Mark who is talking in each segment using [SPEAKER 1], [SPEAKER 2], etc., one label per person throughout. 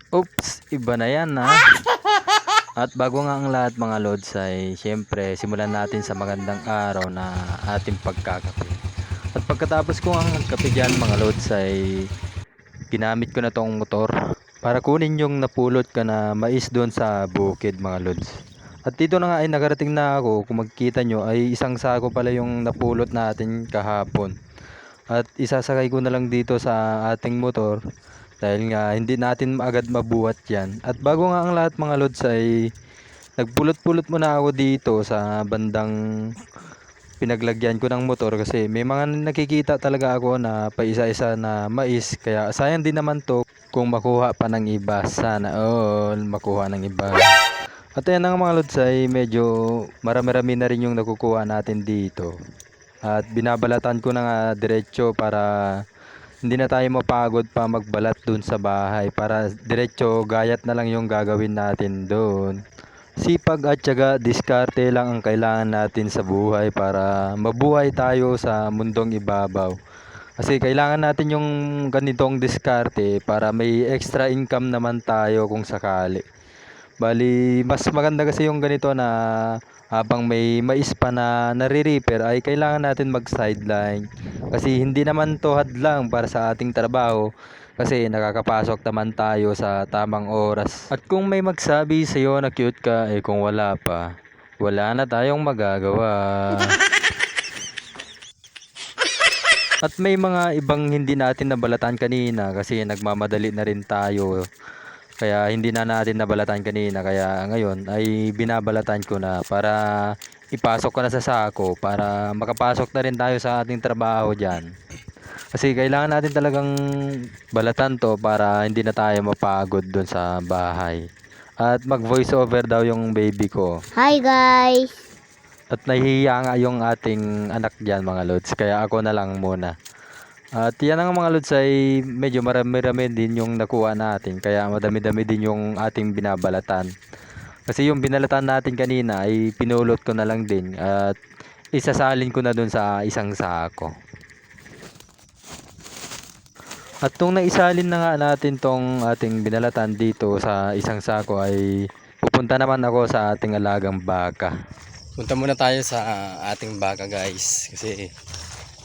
[SPEAKER 1] Oops, iba na yan At bago nga ang lahat mga lods ay syempre simulan natin sa magandang araw na ating pagkakape. At pagkatapos ko ang kape dyan mga lods ay ginamit ko na tong motor para kunin yung napulot ka na mais doon sa bukid mga lods. At dito na nga ay nakarating na ako, kung magkita nyo ay isang sako pala yung napulot natin kahapon. At isasakay ko na lang dito sa ating motor dahil nga hindi natin agad mabuhat yan. At bago nga ang lahat mga lods ay nagpulot-pulot muna ako dito sa bandang pinaglagyan ko ng motor kasi may mga nakikita talaga ako na paisa-isa na mais, kaya sayang din naman to kung makuha pa ng iba. Sana all makuha ng iba. At ayan nga mga lods ay medyo marami-rami na rin yung nakukuha natin dito. At binabalatan ko na nga diretso para hindi na tayo mapagod pa magbalat dun sa bahay, para diretso gayat na lang yung gagawin natin doon. Sipag at syaga, diskarte lang ang kailangan natin sa buhay para mabuhay tayo sa mundong ibabaw. Kasi kailangan natin yung ganitong diskarte para may extra income naman tayo kung sakali. Bali, mas maganda kasi yung ganito na habang may mais pa na nare-repair ay kailangan natin mag-sideline. Kasi hindi naman to hadlang para sa ating trabaho kasi nakakapasok naman tayo sa tamang oras. At kung may magsabi sa iyo na cute ka, eh kung wala pa, wala na tayong magagawa. At may mga ibang hindi natin nabalatan kanina kasi nagmamadali na rin tayo. Kaya hindi na natin nabalatan kanina, kaya ngayon ay binabalatan ko na para ipasok ko na sa sako para makapasok na rin tayo sa ating trabaho diyan. Kasi kailangan natin talagang balatan to para hindi na tayo mapagod doon sa bahay. At mag voice over daw yung baby ko.
[SPEAKER 2] Hi guys!
[SPEAKER 1] At nahihiya nga yung ating anak diyan mga lods, kaya ako na lang muna. At yan ang mga lods ay medyo marami-rami din yung nakuha natin, kaya madami-dami din yung ating binabalatan. Kasi yung binalatan natin kanina ay pinulot ko na lang din at isasalin ko na dun sa isang sako. At nung naisalin na nga natin tong ating binalatan dito sa isang sako ay pupunta naman ako sa ating alagang baka. Punta muna tayo sa ating baka guys, kasi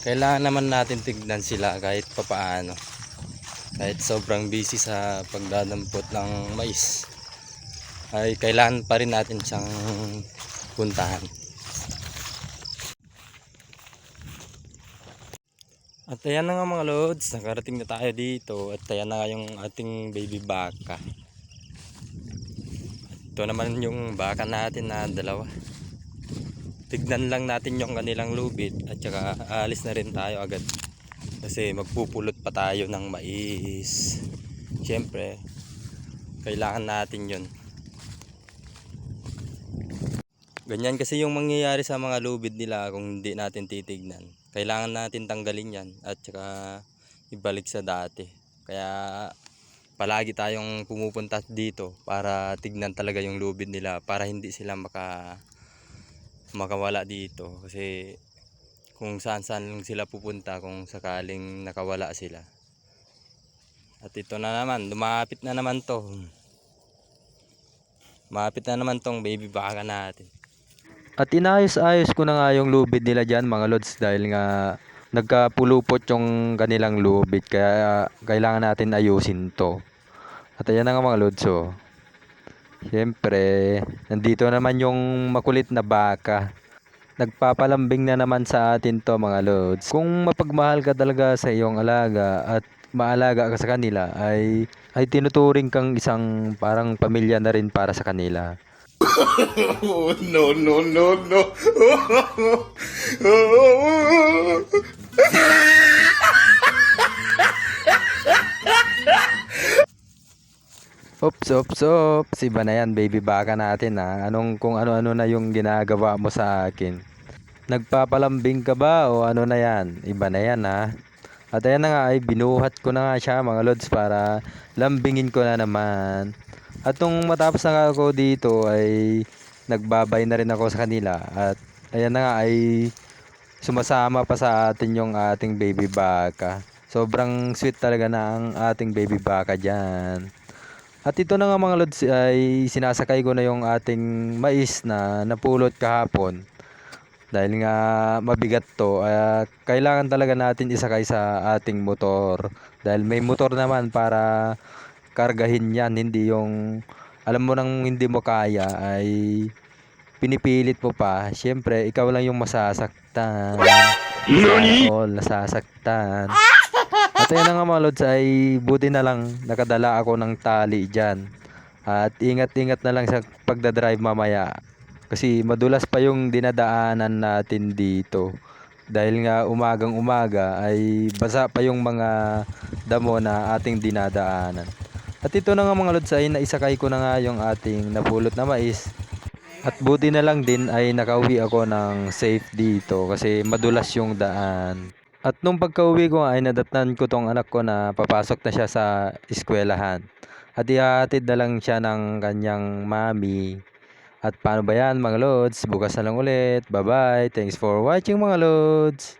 [SPEAKER 1] kailangan naman natin tignan sila kahit papaano. Kahit sobrang busy sa pagdadampot ng mais, ay kailangan pa rin natin siyang puntahan. At ayan na nga mga lods, nakarating na tayo dito at ayan na nga yung ating baby baka. Ito naman yung baka natin na dalawa. Tignan lang natin yung kanilang lubid at saka aalis na rin tayo agad. Kasi magpupulot pa tayo ng mais. Siyempre, kailangan natin yun. Ganyan kasi yung mangyayari sa mga lubid nila kung hindi natin titignan. Kailangan natin tanggalin yan at saka ibalik sa dati. Kaya palagi tayong pumupunta dito para tignan talaga yung lubid nila para hindi sila makawala dito. Kasi kung saan saan lang sila pupunta kung sakaling nakawala sila. At ito na naman, lumapit na naman to. Lumapit na naman tong baby baka natin. At inayos-ayos ko na nga yung lubid nila dyan mga lods dahil nga nagkapulupot yung kanilang lubid, kaya kailangan natin ayusin to. At ayan na nga mga lods oh. Siyempre, nandito naman yung makulit na baka. Nagpapalambing na naman sa atin to mga lods. Kung mapagmahal ka talaga sa iyong alaga at maalaga ka sa kanila ay tinuturing kang isang parang pamilya na rin para sa kanila.
[SPEAKER 3] No, no, no, no.
[SPEAKER 1] Ops, ops, ops. Iba na yan, baby baka natin kung ano-ano na yung ginagawa mo sa akin. Nagpapalambing ka ba o ano na yan? Iba na yan At ayan na nga ay binuhat ko na nga siya mga lods para lambingin ko na naman. At nung matapos na nga ako dito ay nagbabay na rin ako sa kanila. At ayan na nga ay sumasama pa sa atin yung ating baby baka. Sobrang sweet talaga na ang ating baby baka dyan. At ito na nga mga lods ay sinasakay ko na yung ating mais na napulot kahapon. Dahil nga mabigat to, kailangan talaga natin isakay sa ating motor. Dahil may motor naman para kargahin yan, hindi yung alam mo nang hindi mo kaya ay pinipilit mo pa. Siyempre, ikaw lang yung masasaktan. Sana all nasasaktan. At ayun na nga mga lods ay buti na lang nakadala ako ng tali dyan. At ingat-ingat na lang sa pagdadrive mamaya. Kasi madulas pa yung dinadaanan natin dito. Dahil nga umagang umaga ay basa pa yung mga damo na ating dinadaanan. At ito na nga mga lods ay naisakay ko na nga yung ating napulot na mais. At buti na lang din ay nakauwi ako ng safe dito kasi madulas yung daan. At nung pagka-uwi ko ay nadatnan ko tong anak ko na papasok na siya sa eskwelahan. At ihahatid na lang siya ng kanyang mami. At paano ba yan mga lods? Bukas na lang ulit. Bye bye. Thanks for watching mga lods.